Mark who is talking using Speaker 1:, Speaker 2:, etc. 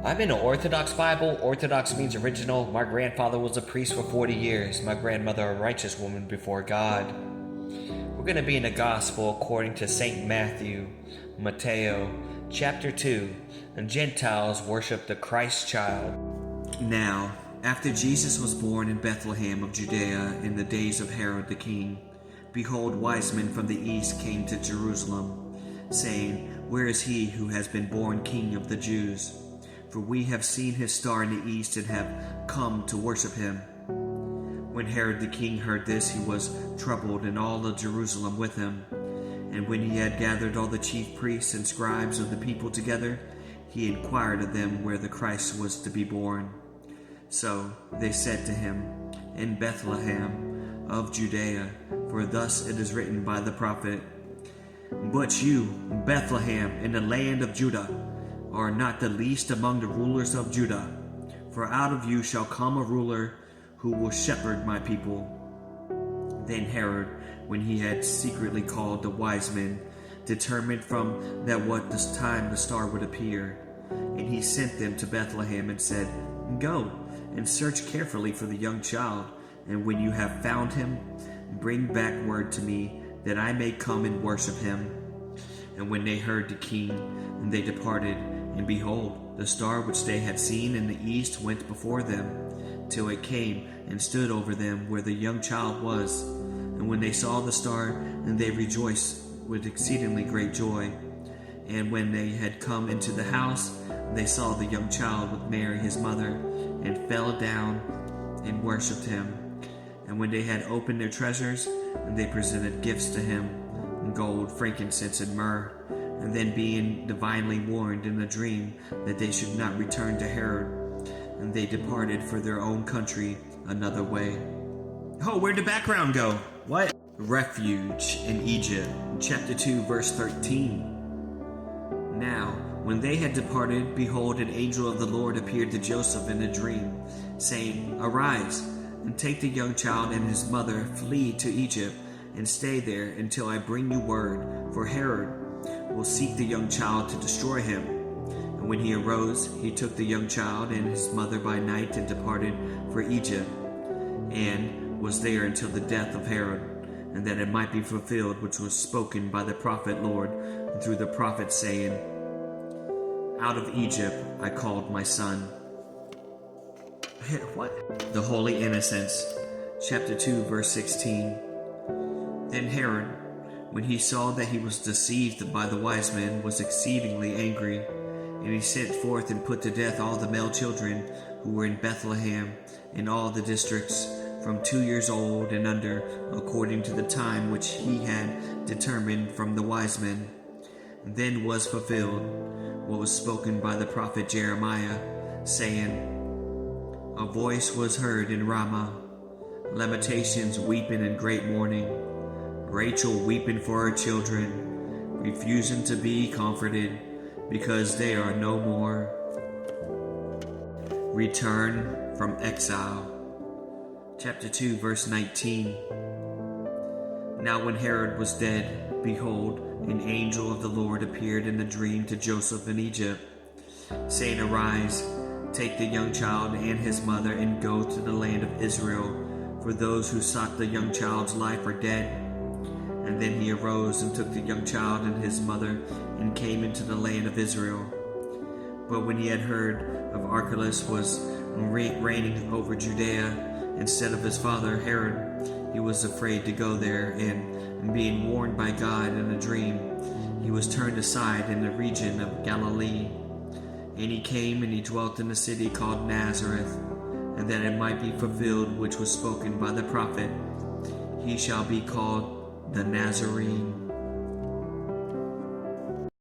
Speaker 1: I'm in an Orthodox Bible. Orthodox means original. My grandfather was a priest for 40 years. My grandmother a righteous woman before God. We're going to be in the Gospel according to St. Matthew, Mateo, chapter 2. And Gentiles worship the Christ child.
Speaker 2: Now, after Jesus was born in Bethlehem of Judea in the days of Herod the king, behold, wise men from the east came to Jerusalem, saying, Where is he who has been born King of the Jews? For we have seen his star in the east and have come to worship him. When Herod the king heard this, he was troubled, and all of Jerusalem with him. And when he had gathered all the chief priests and scribes of the people together, he inquired of them where the Christ was to be born. So they said to him, In Bethlehem of Judea, for thus it is written by the prophet, But you, Bethlehem, in the land of Judah, are not the least among the rulers of Judah, for out of you shall come a ruler who will shepherd my people. Then Herod, when he had secretly called the wise men, determined from that what this time the star would appear. And he sent them to Bethlehem and said, Go and search carefully for the young child, and when you have found him, bring back word to me, that I may come and worship him. And when they heard the king, they departed, and behold, the star which they had seen in the east went before them, till it came and stood over them where the young child was. And when they saw the star, they rejoiced with exceedingly great joy. And when they had come into the house, they saw the young child with Mary his mother, and fell down and worshipped him. And when they had opened their treasures, they presented gifts to him, gold, frankincense, and myrrh. And then being divinely warned in a dream that they should not return to Herod, and they departed for their own country another way. Oh, where'd the background go? What? Refuge in Egypt, chapter 2, verse 13. Now, when they had departed, behold, an angel of the Lord appeared to Joseph in a dream, saying, Arise, and take the young child and his mother, flee to Egypt, and stay there until I bring you word, for Herod will seek the young child to destroy him. And when he arose, he took the young child and his mother by night and departed for Egypt, and was there until the death of Herod, and that it might be fulfilled which was spoken by the prophet Lord through the prophet, saying, Out of Egypt I called my son. What? The Holy Innocents, chapter 2, verse 16. Then Herod, when he saw that he was deceived by the wise men, was exceedingly angry, and he sent forth and put to death all the male children who were in Bethlehem and all the districts from 2 years old and under, according to the time which he had determined from the wise men. Then was fulfilled what was spoken by the prophet Jeremiah, saying, A voice was heard in Ramah, lamentations, weeping, and great mourning, Rachel weeping for her children, refusing to be comforted, because they are no more. Return from exile. Chapter 2, verse 19. Now when Herod was dead, behold, an angel of the Lord appeared in a dream to Joseph in Egypt, saying, Arise, take the young child and his mother, and go to the land of Israel, for those who sought the young child's life are dead. And then he arose and took the young child and his mother, and came into the land of Israel. But when he had heard of Archelaus was reigning over Judea instead of his father Herod, he was afraid to go there, and being warned by God in a dream, he was turned aside in the region of Galilee. And he came and he dwelt in a city called Nazareth, and that it might be fulfilled which was spoken by the prophet, He shall be called the Nazarene.